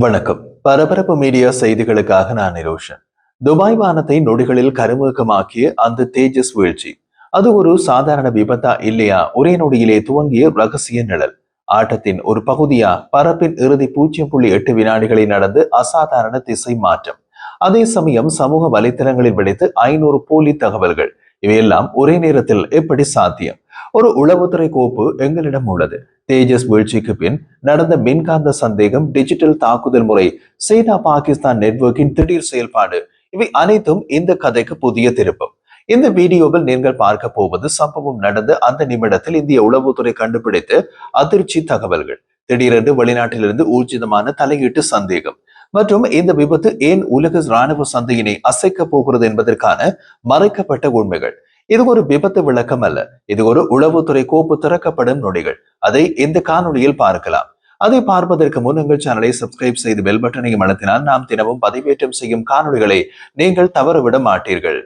வணக்கம். பரபரப்பு மீடியா செய்திகளுக்காக நான் நிரோஷன். துபாய் வானத்தை நொடிகளில் கருமுகமாக்கிய அந்த தேஜஸ் வீழ்ச்சி, அது ஒரு சாதாரண விபத்தா இல்லையா? ஒரே நொடியிலே துவங்கிய ரகசிய நிழல். ஆட்டத்தின் ஒரு பகுதியா பரப்பின் இறுதி 0.8 வினாடிகளில் நடந்து அசாதாரண திசை மாற்றம். அதே சமயம் சமூக வலைத்தளங்களில் வெடித்து 500 போலி தகவல்கள். இவையெல்லாம் ஒரே நேரத்தில் எப்படி சாத்தியம்? ஒரு உளவுத்துறை கோப்பு எங்களிடம் உள்ளது. தேஜஸ் வீழ்ச்சிக்கு பின் நடந்த மின்காந்த சந்தேகம், டிஜிட்டல் தாக்குதல் முறை, சீனா பாகிஸ்தான் நெட்வொர்க்கின் திடீர் செயல்பாடு, இவை அனைத்தும் இந்த கதைக்கு புதிய திருப்பம். இந்த வீடியோவில் நீங்கள் பார்க்க போவது சம்பவம் நடந்த அந்த நிமிடத்தில் இந்திய உளவுத்துறை கண்டுபிடித்த அதிர்ச்சி தகவல்கள், திடீரென்று வெளிநாட்டிலிருந்து ஊர்ஜிதமான தலையீட்டு சந்தேகம், மற்றும் இந்த விபத்து ஏன் உலக இராணுவ சந்தையினை அசைக்க போகிறது என்பதற்கான மறைக்கப்பட்ட உண்மைகள். இது ஒரு விபத்து விளக்கம் அல்ல, இது ஒரு உளவுத்துறை கோப்பு திறக்கப்படும் நொடிகள். அதை இந்த காணொலியில் பார்க்கலாம். அதை பார்ப்பதற்கு முன் எங்கள் சேனலை சப்ஸ்கிரைப் செய்து பெல் பட்டனையும் அழுத்தினால் நாம் தினமும் பதிவேற்றம் செய்யும் காணொலிகளை நீங்கள் தவறவிட மாட்டீர்கள்.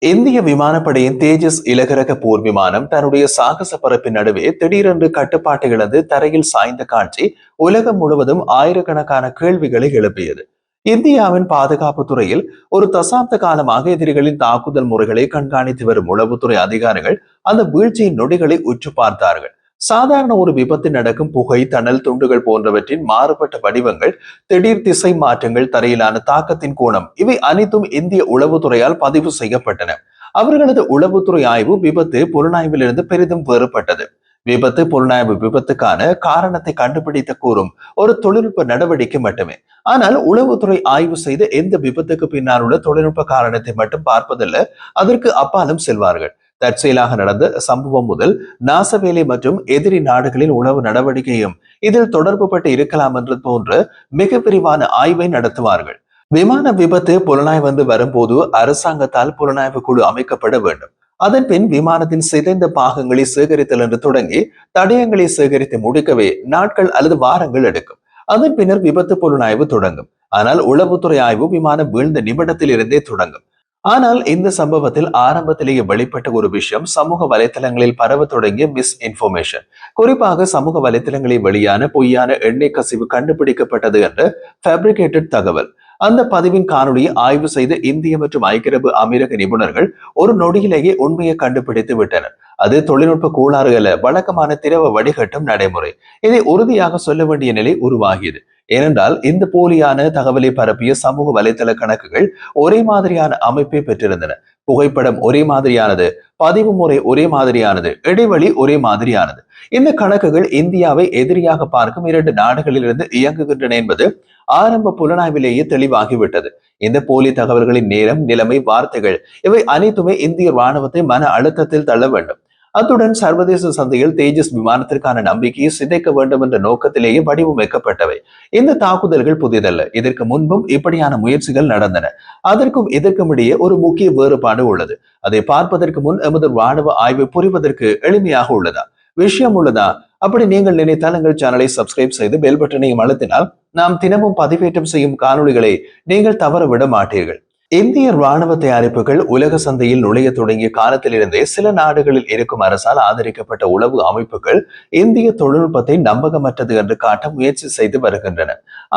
இந்திய விமானப்படையின் தேஜஸ் இலகுரக போர் விமானம் தன்னுடைய சாகச பரப்பின் நடுவே திடீரென்று கட்டுப்பாட்டை இழந்து தரையில் சாய்ந்த காட்சி உலகம் முழுவதும் ஆயிரக்கணக்கான கேள்விகளை எழுப்பியது. இந்தியாவின் பாதுகாப்பு துறையில் ஒரு தசாப்த காலமாக எதிரிகளின் தாக்குதல் முறைகளை கண்காணித்து வரும் உளவுத்துறை அதிகாரிகள் அந்த வீழ்ச்சியின் நொடிகளை உற்று பார்த்தார்கள். சாதாரண ஒரு விபத்து நடக்கும் புகை, தணல் துண்டுகள் போன்றவற்றின் மாறுபட்ட வடிவங்கள், திடீர் திசை மாற்றங்கள், தரையிலான தாக்கத்தின் கோணம், இவை அனைத்தும் இந்திய உளவுத்துறையால் பதிவு செய்யப்பட்டன. அவர்களது உளவுத்துறை ஆய்வு விபத்து புலனாய்விலிருந்து பெரிதும் வேறுபட்டது. விபத்து புலனாய்வு விபத்துக்கான காரணத்தை கண்டுபிடித்த கூறும் ஒரு தொழில்நுட்ப நடவடிக்கை மட்டுமே. ஆனால் உளவுத்துறை ஆய்வு செய்த எந்த விபத்துக்கு பின்னால் உள்ள தொழில்நுட்ப காரணத்தை மட்டும் பார்ப்பதில்லை, அதற்கு அப்பாலும் செல்வார்கள். தற்செயலாக நடந்த சம்பவம் முதல் நாசவேலை மற்றும் எதிரி நாடுகளின் உளவு நடவடிக்கையும் இதில் தொடர்பு பட்டு இருக்கலாம் என்று போன்ற மிக விரிவான ஆய்வை நடத்துவார்கள். விமான விபத்து புலனாய்வு வந்து வரும்போது அரசாங்கத்தால் புலனாய்வு குழு அமைக்கப்பட வேண்டும். அதன் பின் விமானத்தின் சிதைந்த பாகங்களை சேகரித்தல் என்று தொடங்கி தடயங்களை சேகரித்து முடிக்கவே நாட்கள் அல்லது வாரங்கள் எடுக்கும். அதன் பின்னர் விபத்து புலனாய்வு தொடங்கும். ஆனால் உளவுத்துறை ஆய்வு விமானம் வீழ்ந்த நிமிடத்தில் இருந்தே தொடங்கும். ஆனால் இந்த சம்பவத்தில் ஆரம்பத்திலேயே வெளிப்பட்ட ஒரு விஷயம் சமூக வலைத்தளங்களில் பரவ தொடங்கிய மிஸ் இன்ஃபர்மேஷன். குறிப்பாக சமூக வலைத்தளங்களில் வெளியான பொய்யான எண்ணெய் கசிவு கண்டுபிடிக்கப்பட்டது என்ற ஃபேப்ரிகேட்டட் தகவல். அந்த பதிவின் காணொலியை ஆய்வு செய்த இந்திய மற்றும் ஐக்கிய அரபு அமீரக நிபுணர்கள் ஒரு நொடியிலேயே உண்மையை கண்டுபிடித்து விட்டனர். அது தொழில்நுட்ப கோளாறு அல்ல, வழக்கமான திரவ வடிகட்டும் நடைமுறை. இதை உறுதியாக சொல்ல வேண்டிய நிலை உருவாகியது. ஏனென்றால் இந்த போலியான தகவலை பரப்பிய சமூக வலைதள கணக்குகள் ஒரே மாதிரியான அமைப்பை பெற்றிருந்தன. புகைப்படம் ஒரே மாதிரியானது, பதிவு முறை ஒரே மாதிரியானது, இடைவெளி ஒரே மாதிரியானது. இந்த கணக்குகள் இந்தியாவை எதிரியாக பார்க்கும் 2 நாடுகளிலிருந்து இயங்குகின்றன என்பது ஆரம்ப புலனாய்விலேயே தெளிவாகிவிட்டது. இந்த போலி தகவல்களின் நேரம், நிலைமை, வார்த்தைகள், இவை அனைத்துமே இந்திய ராணுவத்தை மன அழுத்தத்தில் தள்ள வேண்டும். அத்துடன் சர்வதேச சந்தையில் தேஜஸ் விமானத்திற்கான நம்பிக்கையை சிதைக்க வேண்டும் என்ற நோக்கத்திலேயே வடிவமைக்கப்பட்டவை. இந்த தாக்குதல்கள் புதிதல்ல. இதற்கு முன்பும் இப்படியான முயற்சிகள் நடந்தன. அதற்கும் இதற்கும் இடையே ஒரு முக்கிய வேறுபாடு உள்ளது. அதை பார்ப்பதற்கு முன் எமது ராணுவ ஆய்வு புரிவதற்கு எளிமையாக உள்ளதா, விஷயம் உள்ளதா? அப்படி நீங்கள் நினைத்தால் எங்கள் சேனலை சப்ஸ்கிரைப் செய்து பெல் பட்டனையும் அழுத்தினால் நாம் தினமும் பதிவேற்றம் செய்யும் காணொளிகளை நீங்கள் தவறவிட மாட்டீர்கள். இந்திய ராணுவ தயாரிப்புகள் உலக சந்தையில் நுழைய தொடங்கிய காலத்திலிருந்தே சில நாடுகளில் இருக்கும் அரசால் ஆதரிக்கப்பட்ட உளவு அமைப்புகள் இந்திய தொழில்நுட்பத்தை நம்பகமற்றது என்று காட்ட முயற்சி செய்து வருகின்றன.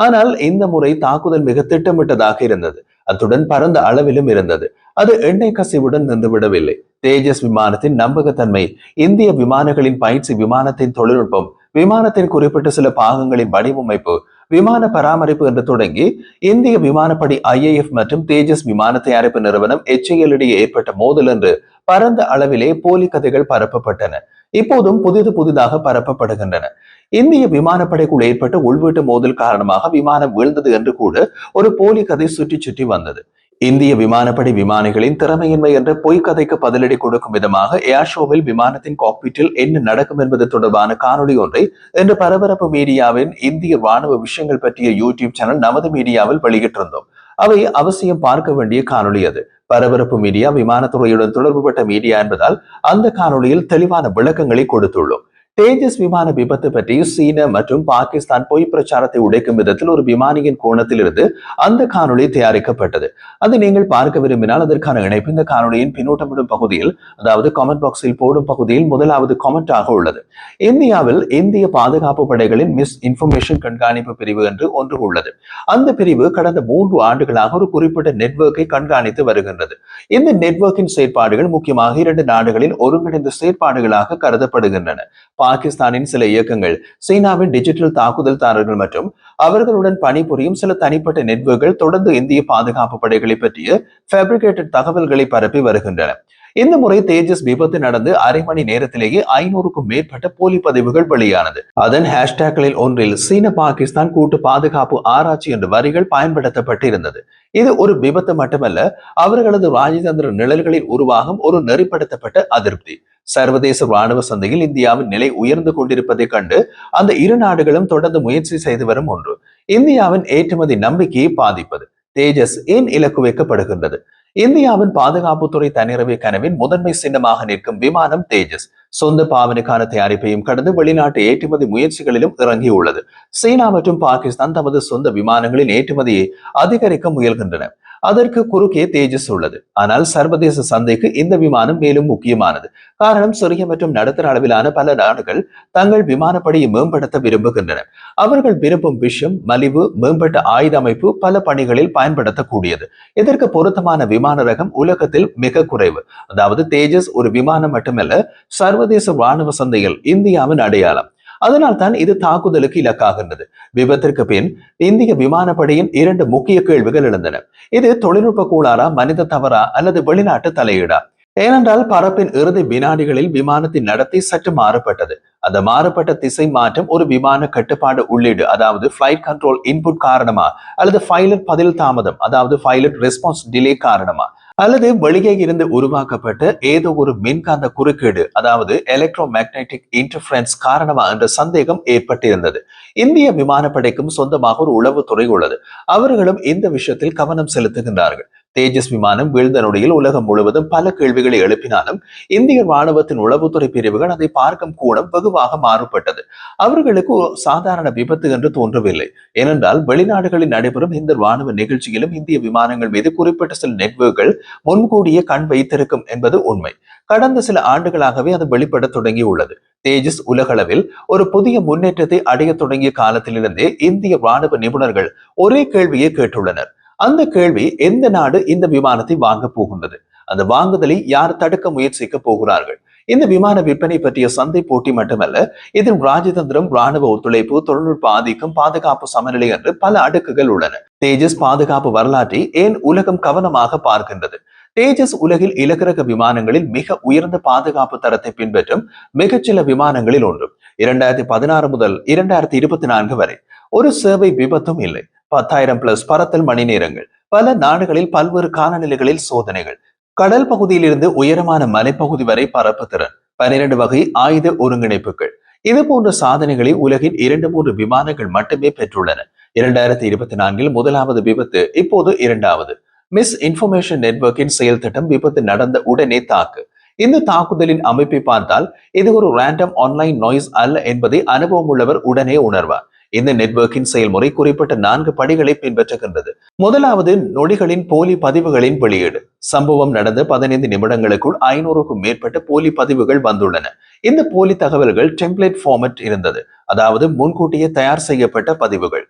ஆனால் இந்த முறை தாக்குதல் மிக திட்டமிட்டதாக இருந்தது. அத்துடன் பரந்த அளவிலும் இருந்தது. அது எண்ணெய் கசிவுடன் நின்றுவிடவில்லை. தேஜஸ் விமானத்தின் நம்பகத்தன்மை, இந்திய விமானங்களின் பயிற்சி, விமானத்தின் தொழில்நுட்பம், விமானத்தின் குறிப்பிட்ட சில பாகங்களின் வடிவமைப்பு, விமான பராமரிப்பு என்று தொடங்கி இந்திய விமானப்படை IAF மற்றும் தேஜஸ் விமான தயாரிப்பு நிறுவனம் HAL இடையே ஏற்பட்ட மோதல் என்று பரந்த அளவிலே போலி கதைகள் பரப்பப்பட்டன. இப்போதும் புதிதாக பரப்பப்படுகின்றன. இந்திய விமானப்படைக்குள் ஏற்பட்ட உள்வீட்டு மோதல் காரணமாக விமானம் வீழ்ந்தது என்று கூட ஒரு போலி கதை சுற்றி வந்தது. இந்திய விமானப்படை விமானிகளின் திறமையின்மை என்ற பொய்க்கதைக்கு பதிலடி கொடுக்கும் விதமாக ஏர் ஷோவில் விமானத்தின் காக்பிட்டில் என்ன நடக்கும் என்பது தொடர்பான காணொலி ஒன்றை இன்று பரபரப்பு மீடியாவின் இந்திய ராணுவ விஷயங்கள் பற்றிய யூடியூப் சேனல் நமது மீடியாவில் வெளியிட்டிருந்தோம். அவை அவசியம் பார்க்க வேண்டிய காணொலி அது. பரபரப்பு மீடியா விமானத்துறையுடன் தொடர்புபட்ட மீடியா என்பதால் அந்த காணொலியில் தெளிவான விளக்கங்களை கொடுத்துள்ளோம். தேஜஸ் விமான விபத்து பற்றி சீனா மற்றும் பாகிஸ்தான் பொய் பிரச்சாரத்தை உடைக்கும் விதத்தில் ஒரு விமானியின் கோணத்தில் இருந்து அந்த காணொளி தயாரிக்கப்பட்டது. அதை நீங்கள் பார்க்க விரும்பினால் அதற்கான இணைப்பு இந்த காணொலியின் பின்னூட்டமிடும் பகுதியில், அதாவது கமெண்ட் பாக்ஸில் போடும் பகுதியில் முதலாவது கமெண்டாக உள்ளது. இந்தியாவில் இந்திய பாதுகாப்பு படைகளின் மிஸ் இன்ஃபர்மேஷன் கண்காணிப்பு பிரிவு என்று ஒன்று உள்ளது. அந்த பிரிவு கடந்த 3 ஆண்டுகளாக ஒரு குறிப்பிட்ட நெட்வொர்க்கை கண்காணித்து வருகின்றது. இந்த நெட்வொர்க்கின் செயற்பாடுகள் முக்கியமாக 2 நாடுகளின் ஒருங்கிணைந்த செயற்பாடுகளாக கருதப்படுகின்றன. பாகிஸ்தானின் சில இயக்கங்கள் சீனாவின் டிஜிட்டல் தாக்குதல்தாரர்கள் மற்றும் அவர்களுடன் பணிபுரியும் சில தனிப்பட்ட நெட்வொர்க்குகள் தொடர்ந்து இந்திய பாதுகாப்பு படைகளை பற்றிய ஃபேப்ரிகேட்டட் தகவல்களை பரப்பி வருகின்றன. இந்த முறை தேஜஸ் விபத்து நடந்து அரை மணி நேரத்திலேயே 500க்கும் மேற்பட்ட போலி பதிவுகள் வெளியானது. அதன் ஹேஷ்டேக்களில் ஒன்றில் சீன பாகிஸ்தான் கூட்டு பாதுகாப்பு ஆராய்ச்சி என்ற வரிகள் பயன்படுத்தப்பட்டிருந்தது. இது ஒரு விபத்து மட்டுமல்ல, அவர்களது ராஜதந்திர நிழல்களில் உருவாகும் ஒரு நெறிப்படுத்தப்பட்ட அதிருப்தி. சர்வதேச ராணுவ சந்தையில் இந்தியாவின் நிலை உயர்ந்து கொண்டிருப்பதை கண்டு அந்த 2 நாடுகளும் தொடர்ந்து முயற்சி செய்து வரும் ஒன்று. இந்தியாவின் ஏற்றுமதி நம்பிக்கையை பாதிப்பது. தேஜஸ் ஏன் இலக்கு வைக்கப்படுகின்றது? இந்தியாவின் பாதுகாப்புத்துறை தன்னிறைவு கனவின் முதன்மை சின்னமாக நிற்கும் விமானம் தேஜஸ் சொந்த பாவனைக்கான தயாரிப்பையும் கடந்து வெளிநாட்டு ஏற்றுமதி முயற்சிகளிலும் இறங்கியுள்ளது. சீனா மற்றும் பாகிஸ்தான் தமது சொந்த விமானங்களின் ஏற்றுமதியை அதிகரிக்க முயல்கின்றன. அதற்கு குறுக்கே தேஜஸ் உள்ளது. ஆனால் சர்வதேச சந்தைக்கு இந்த விமானம் மேலும் முக்கியமானது. காரணம், சிறிய மற்றும் நடுத்தர அளவிலான பல நாடுகள் தங்கள் விமானப்படையை மேம்படுத்த விரும்புகின்றன. அவர்கள் விரும்பும் விஷயம் மலிவு, மேம்பட்ட ஆயுத அமைப்பு, பல பணிகளில் பயன்படுத்தக்கூடியது. இதற்கு பொருத்தமான விமான ரகம் உலகத்தில் மிக குறைவு. அதாவது தேஜஸ் ஒரு விமானம் மட்டுமல்ல, சர்வதேச ராணுவ சந்தையில் இந்தியாவின் அடையாளம். அதனால் தான் இது தாக்குதலுக்கு இலக்காகின்றது. விபத்திற்கு பின் இந்திய விமானப்படையின் 2 முக்கிய கேள்விகள் எழுந்தன. இது தொழில்நுட்ப கோளாறா, மனித தவறா அல்லது வெளிநாட்டு தலையீடா? ஏனென்றால் பறப்பின் இறுதி வினாடிகளில் விமானத்தின் நடத்தை சற்று மாறுபட்டது. அந்த மாறுபட்ட திசை மாற்றம் ஒரு விமான கட்டுப்பாடு உள்ளீடு, அதாவது பிளைட் கண்ட்ரோல் இன்புட் காரணமா, அல்லது பைலட் பதில் தாமதம், அதாவது பைலட் ரெஸ்பான்ஸ் டிலே காரணமா, அல்லது வெளியே இருந்து உருவாக்கப்பட்ட ஏதோ ஒரு மின்காந்த குறுக்கீடு, அதாவது எலக்ட்ரோ மேக்னெட்டிக் இன்டர்ஃபரன்ஸ் காரணமா என்ற சந்தேகம் ஏற்பட்டிருந்தது. இந்திய விமானப்படைக்கும் சொந்தமாக ஒரு உளவுத்துறை உள்ளது. அவர்களும் இந்த விஷயத்தில் கவனம் செலுத்துகின்றார்கள். தேஜஸ் விமானம் வீழ்ந்த நொடியில் உலகம் முழுவதும் பல கேள்விகளை எழுப்பினாலும் இந்திய ராணுவத்தின் உளவுத்துறை பிரிவுகள் அதை பார்க்கும் கோணம் வெகுவாக மாறுபட்டது. அவர்களுக்கு சாதாரண விபத்து என்று தோன்றவில்லை. ஏனென்றால் வெளிநாடுகளில் நடைபெறும் இந்த ராணுவ நிகழ்ச்சியிலும் இந்திய விமானங்கள் மீது குறிப்பிட்ட சில நெட்வொர்க்குகள் முன்கூடிய கண் வைத்திருக்கும் என்பது உண்மை. கடந்த சில ஆண்டுகளாகவே அது வெளிப்பட தொடங்கியுள்ளது. தேஜஸ் உலகளவில் ஒரு புதிய முன்னேற்றத்தை அடைய தொடங்கிய காலத்திலிருந்தே இந்திய ராணுவ நிபுணர்கள் ஒரே கேள்வியை கேட்டுள்ளனர். அந்த கேள்வி, எந்த நாடு இந்த விமானத்தை வாங்க போகின்றது? அந்த வாங்குதலை யார் தடுக்க முயற்சிக்க போகிறார்கள்? இந்த விமான விற்பனை பற்றிய சந்தை போட்டி மட்டுமல்ல, இதில் ராஜதந்திரம், ராணுவ ஒத்துழைப்பு, தொழில்நுட்ப ஆதிக்கம், பாதுகாப்பு சமநிலை என்று பல அடுக்குகள் உள்ளன. தேஜஸ் பாதுகாப்பு வரலாற்றை ஏன் உலகம் கவனமாக பார்க்கின்றது? தேஜஸ் உலகில் இலகுரக விமானங்களில் மிக உயர்ந்த பாதுகாப்பு தரத்தை பின்பற்றும் மிகச்சில விமானங்களில் ஒன்று. 2016 முதல் 2024 வரை ஒரு சேவை விபத்தும் இல்லை. 10,000+ பறத்தல் மணி நேரங்கள், பல நாடுகளில் பல்வேறு காலநிலைகளில் சோதனைகள், கடல் பகுதியிலிருந்து உயரமான மலைப்பகுதி வரை பரப்பு திறன், 12 வகை ஆயுத ஒருங்கிணைப்புகள். இது போன்ற சாதனைகளை உலகின் 2-3 விமானங்கள் மட்டுமே பெற்றுள்ளன. 2024 முதலாவது விபத்து, இப்போது 2வது. மிஸ் இன்ஃபர்மேஷன் நெட்வொர்க்கின் செயல் திட்டம் விபத்து நடந்த உடனே தாக்கு. இந்த தாக்குதலின் அமைப்பை பார்த்தால் இது ஒரு ரேண்டம் ஆன்லைன் நாய்ஸ் அல்ல என்பதை அனுபவம் உள்ளவர் உடனே உணர்வார். இந்த நெட்வொர்க்கின் செயல்முறை குறிப்பிட்ட 4 படிகளை பின்பற்றுகின்றது. முதலாவது, நொடிகளின் போலி பதிவுகளின் வெளியீடு. சம்பவம் நடந்த 15 நிமிடங்களுக்குள் 500க்கும் மேற்பட்ட போலி பதிவுகள் வந்துள்ளன. இந்த போலி தகவல்கள் டெம்ப்ளேட் ஃபார்மட் இருந்தது, அதாவது முன்கூட்டியே தயார் செய்யப்பட்ட பதிவுகள்.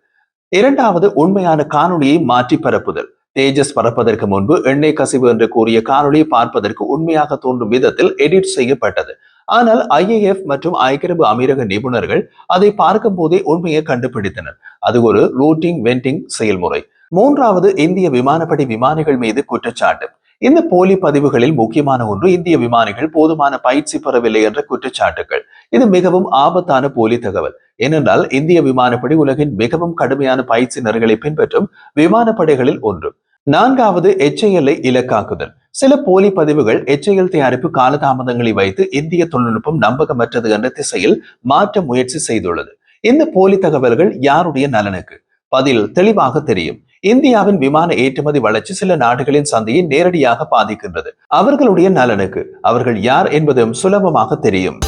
இரண்டாவது, உண்மையான காணொளியை மாற்றி பரப்புதல். தேஜஸ் பறப்பதற்கு முன்பு எண்ணெய் கசிவு என்று கூறிய காணொளியை பார்ப்பதற்கு உண்மையாக தோன்றும் விதத்தில் எடிட் செய்யப்பட்டது. ஆனால் IAF மற்றும் ஐக்கிய அரபு அமீரக நிபுணர்கள் அதை பார்க்கும் போதே உண்மையை கண்டுபிடித்தனர். அது ஒரு ரூட்டிங் வெண்டிங் செயல்முறை. மூன்றாவது, இந்திய விமானப்படை விமானிகள் மீது குற்றச்சாட்டு. இந்த போலி பதிவுகளில் முக்கியமான ஒன்று, இந்திய விமானிகள் போதுமான பயிற்சி பெறவில்லை என்ற குற்றச்சாட்டுகள். இது மிகவும் ஆபத்தான போலி தகவல். ஏனென்றால் இந்திய விமானப்படை உலகின் மிகவும் கடுமையான பயிற்சி நெறிகளை பின்பற்றும் விமானப்படைகளில் ஒன்று. நான்காவது, HAL இலக்காக்குதல். சில போலி பதிவுகள் HAL தயாரிப்பு காலதாமதங்களை வைத்து இந்திய தொழில்நுட்பம் நம்பகமற்றது என்ற திசையில் மாற்ற முயற்சி செய்துள்ளது. இந்த போலி தகவல்கள் யாருடைய நலனுக்கு? பதில் தெளிவாக தெரியும். இந்தியாவின் விமான ஏற்றுமதி வளர்ச்சி சில நாடுகளின் சந்தையை நேரடியாக பாதிக்கின்றது. அவர்களுடைய நலனுக்கு. அவர்கள் யார் என்பதும் சுலபமாக தெரியும்.